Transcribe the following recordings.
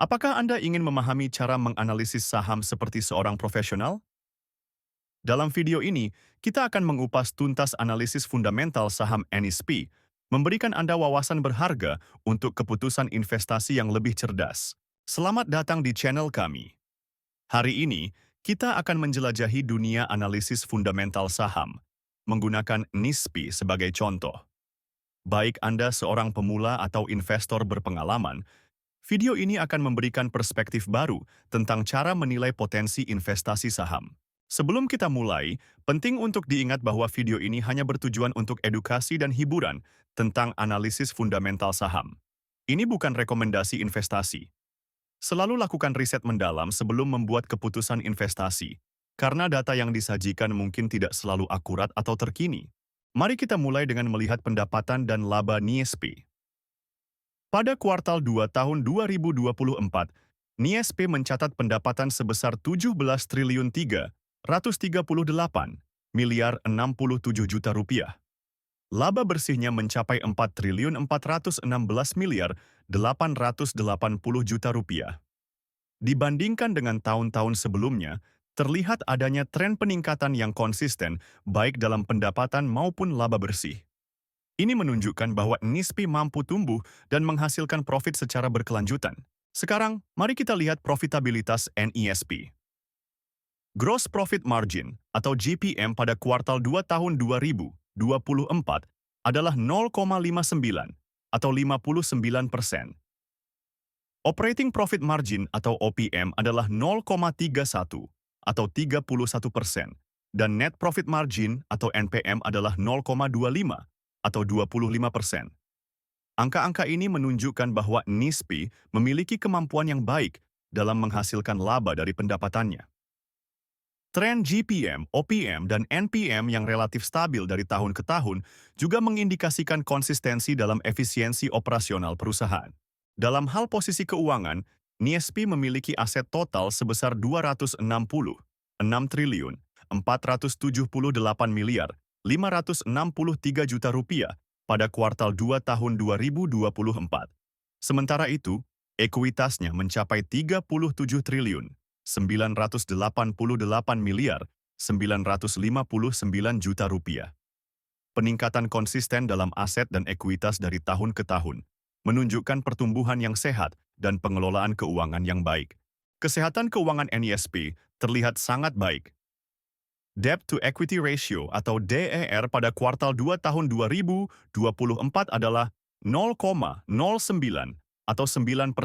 Apakah Anda ingin memahami cara menganalisis saham seperti seorang profesional? Dalam video ini, kita akan mengupas tuntas analisis fundamental saham NSP, memberikan Anda wawasan berharga untuk keputusan investasi yang lebih cerdas. Selamat datang di channel kami. Hari ini, kita akan menjelajahi dunia analisis fundamental saham, menggunakan NSP sebagai contoh. Baik Anda seorang pemula atau investor berpengalaman, video ini akan memberikan perspektif baru tentang cara menilai potensi investasi saham. Sebelum kita mulai, penting untuk diingat bahwa video ini hanya bertujuan untuk edukasi dan hiburan tentang analisis fundamental saham. Ini bukan rekomendasi investasi. Selalu lakukan riset mendalam sebelum membuat keputusan investasi, karena data yang disajikan mungkin tidak selalu akurat atau terkini. Mari kita mulai dengan melihat pendapatan dan laba NISP. Pada kuartal 2 tahun 2024, NISP mencatat pendapatan sebesar 17 triliun 338 miliar 67 juta rupiah. Laba bersihnya mencapai 4 triliun 416 miliar 880 juta rupiah. Dibandingkan dengan tahun-tahun sebelumnya, terlihat adanya tren peningkatan yang konsisten baik dalam pendapatan maupun laba bersih. Ini menunjukkan bahwa NISP mampu tumbuh dan menghasilkan profit secara berkelanjutan. Sekarang, mari kita lihat profitabilitas NISP. Gross Profit Margin atau GPM pada kuartal 2 tahun 2024 adalah 0,59 atau 59%. Operating Profit Margin atau OPM adalah 0,31 atau 31%. Dan Net Profit Margin atau NPM adalah 0,25 atau 25%. Angka-angka ini menunjukkan bahwa NISP memiliki kemampuan yang baik dalam menghasilkan laba dari pendapatannya. Tren GPM, OPM, dan NPM yang relatif stabil dari tahun ke tahun juga mengindikasikan konsistensi dalam efisiensi operasional perusahaan. Dalam hal posisi keuangan, NISP memiliki aset total sebesar 266 triliun 478 miliar 563 juta rupiah pada kuartal 2 tahun 2024. Sementara itu, ekuitasnya mencapai 37 triliun 988 miliar 959 juta rupiah. Peningkatan konsisten dalam aset dan ekuitas dari tahun ke tahun menunjukkan pertumbuhan yang sehat dan pengelolaan keuangan yang baik. Kesehatan keuangan NISP terlihat sangat baik. Debt to Equity Ratio atau DER pada kuartal 2 tahun 2024 adalah 0,09 atau 9%,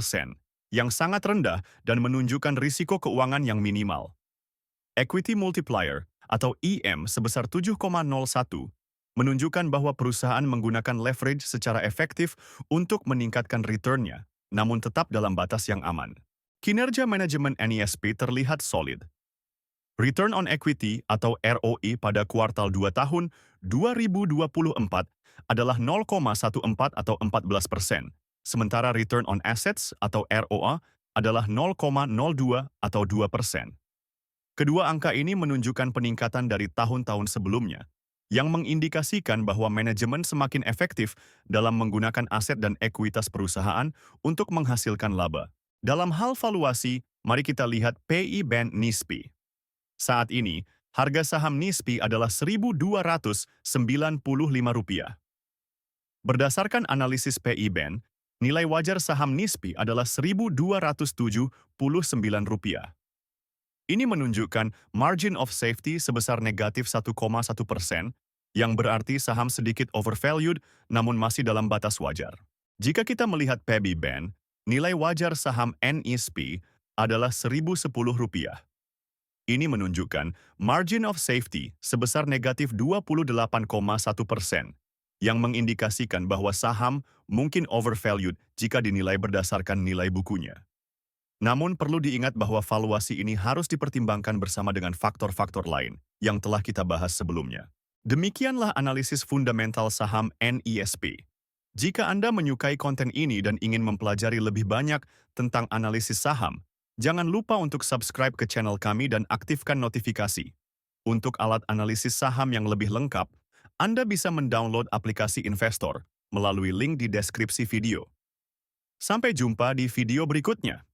yang sangat rendah dan menunjukkan risiko keuangan yang minimal. Equity Multiplier atau EM sebesar 7,01 menunjukkan bahwa perusahaan menggunakan leverage secara efektif untuk meningkatkan return-nya, namun tetap dalam batas yang aman. Kinerja manajemen NISP terlihat solid. Return on Equity atau ROE pada kuartal 2 tahun 2024 adalah 0,14 atau 14%, sementara Return on Assets atau ROA adalah 0,02 atau 2%. Kedua angka ini menunjukkan peningkatan dari tahun-tahun sebelumnya, yang mengindikasikan bahwa manajemen semakin efektif dalam menggunakan aset dan ekuitas perusahaan untuk menghasilkan laba. Dalam hal valuasi, mari kita lihat PE band NISP. Saat ini, harga saham NISP adalah Rp1.295. Berdasarkan analisis PE band, nilai wajar saham NISP adalah Rp1.279. Ini menunjukkan margin of safety sebesar negatif 1,1%, yang berarti saham sedikit overvalued namun masih dalam batas wajar. Jika kita melihat PE band, nilai wajar saham NISP adalah Rp1.010. Ini menunjukkan margin of safety sebesar negatif 28,1%, yang mengindikasikan bahwa saham mungkin overvalued jika dinilai berdasarkan nilai bukunya. Namun perlu diingat bahwa valuasi ini harus dipertimbangkan bersama dengan faktor-faktor lain yang telah kita bahas sebelumnya. Demikianlah analisis fundamental saham NISP. Jika Anda menyukai konten ini dan ingin mempelajari lebih banyak tentang analisis saham, jangan lupa untuk subscribe ke channel kami dan aktifkan notifikasi. Untuk alat analisis saham yang lebih lengkap, Anda bisa mendownload aplikasi Investor melalui link di deskripsi video. Sampai jumpa di video berikutnya.